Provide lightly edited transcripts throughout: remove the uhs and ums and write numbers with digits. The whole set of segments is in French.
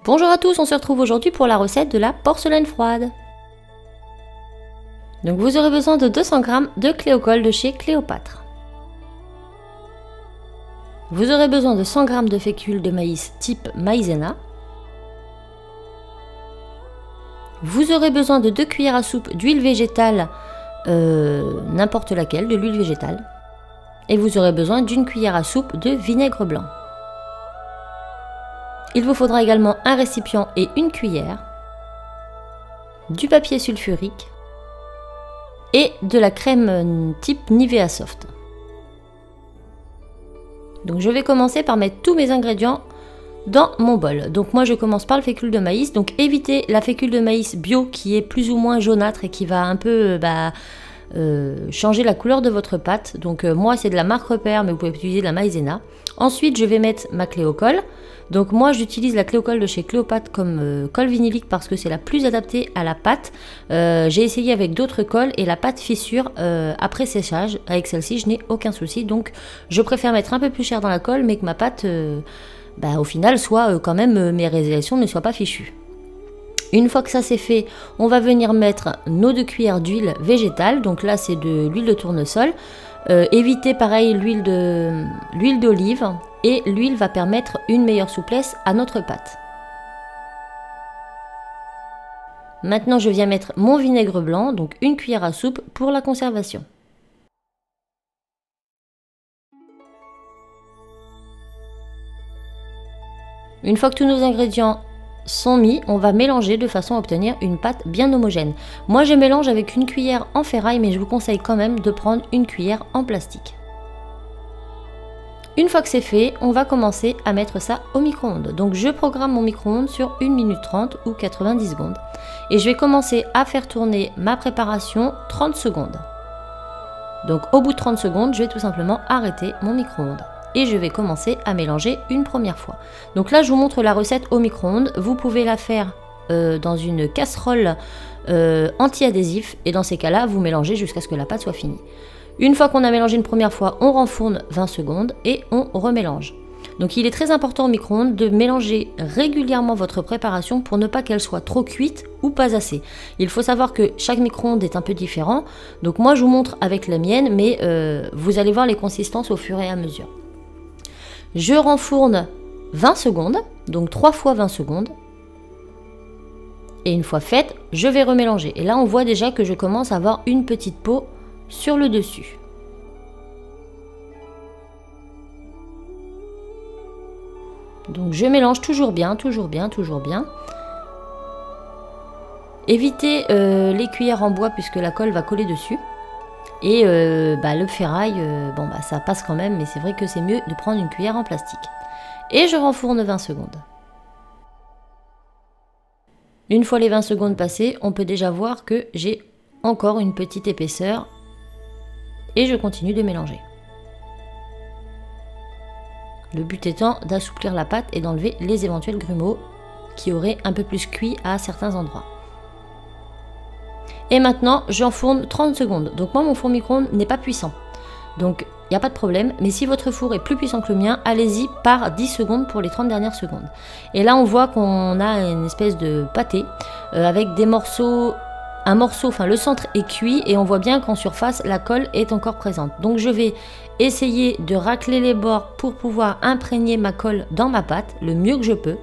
Bonjour à tous, on se retrouve aujourd'hui pour la recette de la porcelaine froide. Donc vous aurez besoin de 200 g de Cléocol de chez Cléopâtre. Vous aurez besoin de 100 g de fécule de maïs type maïzena. Vous aurez besoin de 2 cuillères à soupe d'huile végétale, n'importe laquelle, de l'huile végétale. Et vous aurez besoin d'une cuillère à soupe de vinaigre blanc. Il vous faudra également un récipient et une cuillère, du papier sulfurique et de la crème type Nivea Soft. Donc je vais commencer par mettre tous mes ingrédients dans mon bol. Donc moi je commence par le fécule de maïs. Donc évitez la fécule de maïs bio qui est plus ou moins jaunâtre et qui va un peu changer la couleur de votre pâte. Donc moi c'est de la marque Repère, mais vous pouvez utiliser de la maïzena. Ensuite je vais mettre ma Cléocol. Donc moi j'utilise la Cléocol de chez Cléopâtre comme colle vinylique parce que c'est la plus adaptée à la pâte. J'ai essayé avec d'autres colles et la pâte fissure après séchage. Avec celle-ci je n'ai aucun souci, donc je préfère mettre un peu plus cher dans la colle mais que ma pâte au final soit quand même mes réalisations ne soient pas fichues. Une fois que ça c'est fait, on va venir mettre nos 2 cuillères d'huile végétale. Donc là c'est de l'huile de tournesol. Évitez pareil l'huile d'olive et l'huile va permettre une meilleure souplesse à notre pâte. Maintenant je viens mettre mon vinaigre blanc, donc une cuillère à soupe pour la conservation. Une fois que tous nos ingrédients sont mis, on va mélanger de façon à obtenir une pâte bien homogène. Moi je mélange avec une cuillère en ferraille, mais je vous conseille quand même de prendre une cuillère en plastique. Une fois que c'est fait, on va commencer à mettre ça au micro-ondes. Donc je programme mon micro-ondes sur 1 minute 30 ou 90 secondes. Et je vais commencer à faire tourner ma préparation 30 secondes. Donc au bout de 30 secondes, je vais tout simplement arrêter mon micro-ondes. Et je vais commencer à mélanger une première fois. Donc là je vous montre la recette au micro-ondes. Vous pouvez la faire dans une casserole anti-adhésif et dans ces cas là vous mélangez jusqu'à ce que la pâte soit finie. Une fois qu'on a mélangé une première fois, on renfourne 20 secondes et on remélange. Donc il est très important au micro-ondes de mélanger régulièrement votre préparation pour ne pas qu'elle soit trop cuite ou pas assez. Il faut savoir que chaque micro-ondes est un peu différent. Donc moi je vous montre avec la mienne, mais vous allez voir les consistances au fur et à mesure. Je renfourne 20 secondes, donc 3 fois 20 secondes. Et une fois faite, je vais remélanger. Et là, on voit déjà que je commence à avoir une petite peau sur le dessus. Donc je mélange toujours bien, toujours bien, toujours bien. Évitez les cuillères en bois puisque la colle va coller dessus. Et le ferraille, ça passe quand même, mais c'est vrai que c'est mieux de prendre une cuillère en plastique. Et je renfourne 20 secondes. Une fois les 20 secondes passées, on peut déjà voir que j'ai encore une petite épaisseur. Et je continue de mélanger. Le but étant d'assouplir la pâte et d'enlever les éventuels grumeaux qui auraient un peu plus cuit à certains endroits. Et maintenant, j'enfourne 30 secondes. Donc moi, mon four micro-ondes n'est pas puissant. Donc, il n'y a pas de problème. Mais si votre four est plus puissant que le mien, allez-y par 10 secondes pour les 30 dernières secondes. Et là, on voit qu'on a une espèce de pâté avec des morceaux. Le centre est cuit et on voit bien qu'en surface, la colle est encore présente. Donc, je vais essayer de racler les bords pour pouvoir imprégner ma colle dans ma pâte le mieux que je peux.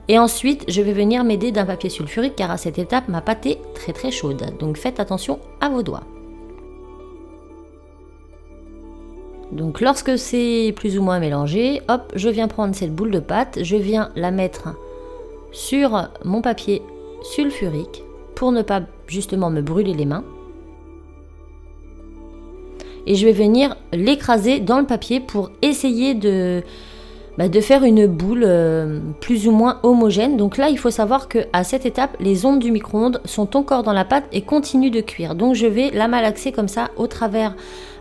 Et ensuite, je vais venir m'aider d'un papier sulfurique car à cette étape, ma pâte est très très chaude. Donc faites attention à vos doigts. Donc lorsque c'est plus ou moins mélangé, hop, je viens prendre cette boule de pâte, je viens la mettre sur mon papier sulfurique pour ne pas justement me brûler les mains. Et je vais venir l'écraser dans le papier pour essayer de faire une boule plus ou moins homogène. Donc là, il faut savoir qu'à cette étape, les ondes du micro-ondes sont encore dans la pâte et continuent de cuire. Donc je vais la malaxer comme ça au travers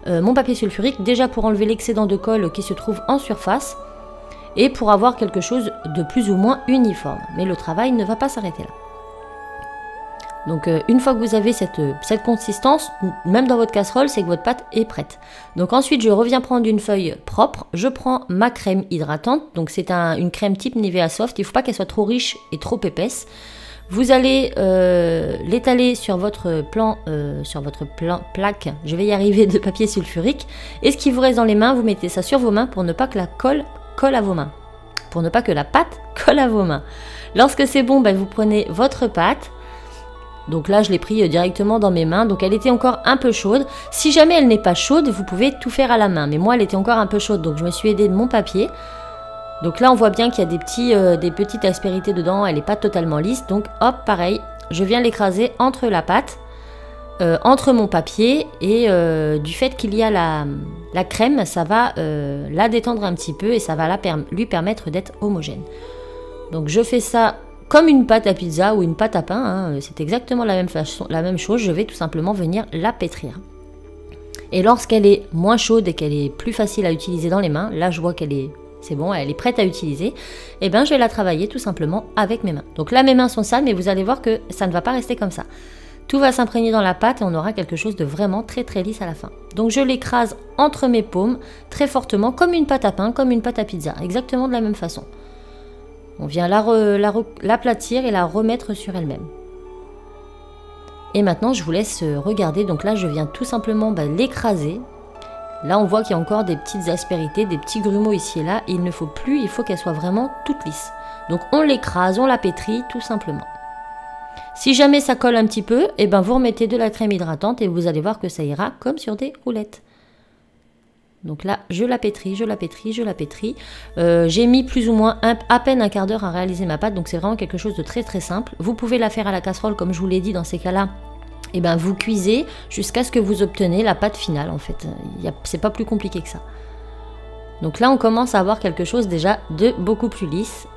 mon papier sulfurique, déjà pour enlever l'excédent de colle qui se trouve en surface et pour avoir quelque chose de plus ou moins uniforme. Mais le travail ne va pas s'arrêter là. Donc une fois que vous avez cette consistance, même dans votre casserole, c'est que votre pâte est prête. Donc ensuite, je reviens prendre une feuille propre. Je prends ma crème hydratante. Donc c'est une crème type Nivea Soft. Il ne faut pas qu'elle soit trop riche et trop épaisse. Vous allez l'étaler sur votre plaque, je vais y arriver, de papier sulfurique. Et ce qui vous reste dans les mains, vous mettez ça sur vos mains pour ne pas que la colle à vos mains. Pour ne pas que la pâte colle à vos mains. Lorsque c'est bon, vous prenez votre pâte. Donc là, je l'ai pris directement dans mes mains. Donc elle était encore un peu chaude. Si jamais elle n'est pas chaude, vous pouvez tout faire à la main. Mais moi, elle était encore un peu chaude. Donc je me suis aidée de mon papier. Donc là, on voit bien qu'il y a des petites aspérités dedans. Elle n'est pas totalement lisse. Donc hop, pareil, je viens l'écraser entre la pâte, entre mon papier. Et du fait qu'il y a la crème, ça va la détendre un petit peu. Et ça va lui permettre d'être homogène. Donc je fais ça comme une pâte à pizza ou une pâte à pain, hein, c'est exactement la même chose, je vais tout simplement venir la pétrir. Et lorsqu'elle est moins chaude et qu'elle est plus facile à utiliser dans les mains, là je vois c'est bon, elle est prête à utiliser, et je vais la travailler tout simplement avec mes mains. Donc là mes mains sont sales, mais vous allez voir que ça ne va pas rester comme ça. Tout va s'imprégner dans la pâte et on aura quelque chose de vraiment très très lisse à la fin. Donc je l'écrase entre mes paumes très fortement, comme une pâte à pain, comme une pâte à pizza, exactement de la même façon. On vient l'aplatir et la remettre sur elle-même. Et maintenant, je vous laisse regarder. Donc là, je viens tout simplement l'écraser. Là, on voit qu'il y a encore des petites aspérités, des petits grumeaux ici et là. Il ne faut plus, il faut qu'elle soit vraiment toute lisse. Donc on l'écrase, on la pétrit tout simplement. Si jamais ça colle un petit peu, vous remettez de la crème hydratante et vous allez voir que ça ira comme sur des roulettes. Donc là, je la pétris, je la pétris, je la pétris. J'ai mis plus ou moins à peine un quart d'heure à réaliser ma pâte, donc c'est vraiment quelque chose de très très simple. Vous pouvez la faire à la casserole, comme je vous l'ai dit dans ces cas-là. Vous cuisez jusqu'à ce que vous obtenez la pâte finale en fait. C'est pas plus compliqué que ça. Donc là, on commence à avoir quelque chose déjà de beaucoup plus lisse.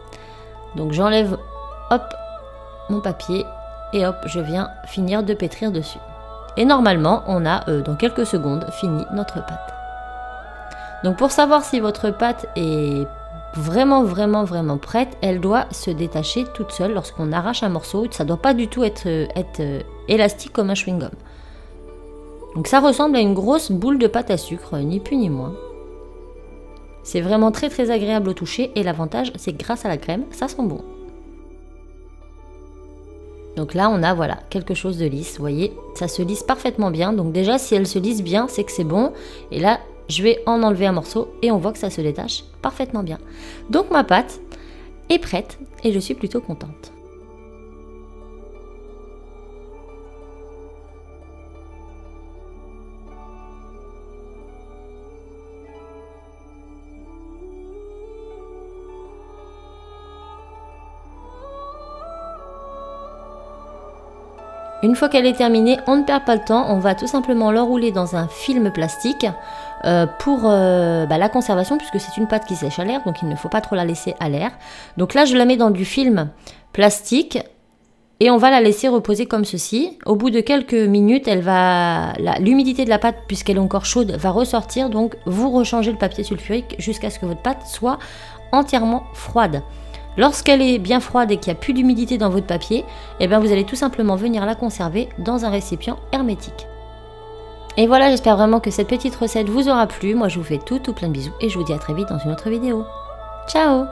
Donc j'enlève, hop, mon papier et hop, je viens finir de pétrir dessus. Et normalement, on a dans quelques secondes fini notre pâte. Donc pour savoir si votre pâte est vraiment prête, elle doit se détacher toute seule lorsqu'on arrache un morceau. Ça ne doit pas du tout être élastique comme un chewing-gum. Donc ça ressemble à une grosse boule de pâte à sucre, ni plus ni moins. C'est vraiment très très agréable au toucher et l'avantage c'est que grâce à la crème, ça sent bon. Donc là on a quelque chose de lisse, vous voyez, ça se lisse parfaitement bien. Donc déjà si elle se lisse bien, c'est que c'est bon. Et là je vais en enlever un morceau et on voit que ça se détache parfaitement bien. Donc ma pâte est prête et je suis plutôt contente. Une fois qu'elle est terminée, on ne perd pas le temps, on va tout simplement l'enrouler dans un film plastique pour la conservation, puisque c'est une pâte qui sèche à l'air, donc il ne faut pas trop la laisser à l'air. Donc là, je la mets dans du film plastique et on va la laisser reposer comme ceci. Au bout de quelques minutes, l'humidité de la pâte, puisqu'elle est encore chaude, va ressortir, donc vous rechangez le papier sulfurique jusqu'à ce que votre pâte soit entièrement froide. Lorsqu'elle est bien froide et qu'il n'y a plus d'humidité dans votre papier, vous allez tout simplement venir la conserver dans un récipient hermétique. Et voilà, j'espère vraiment que cette petite recette vous aura plu. Moi, je vous fais tout plein de bisous et je vous dis à très vite dans une autre vidéo. Ciao!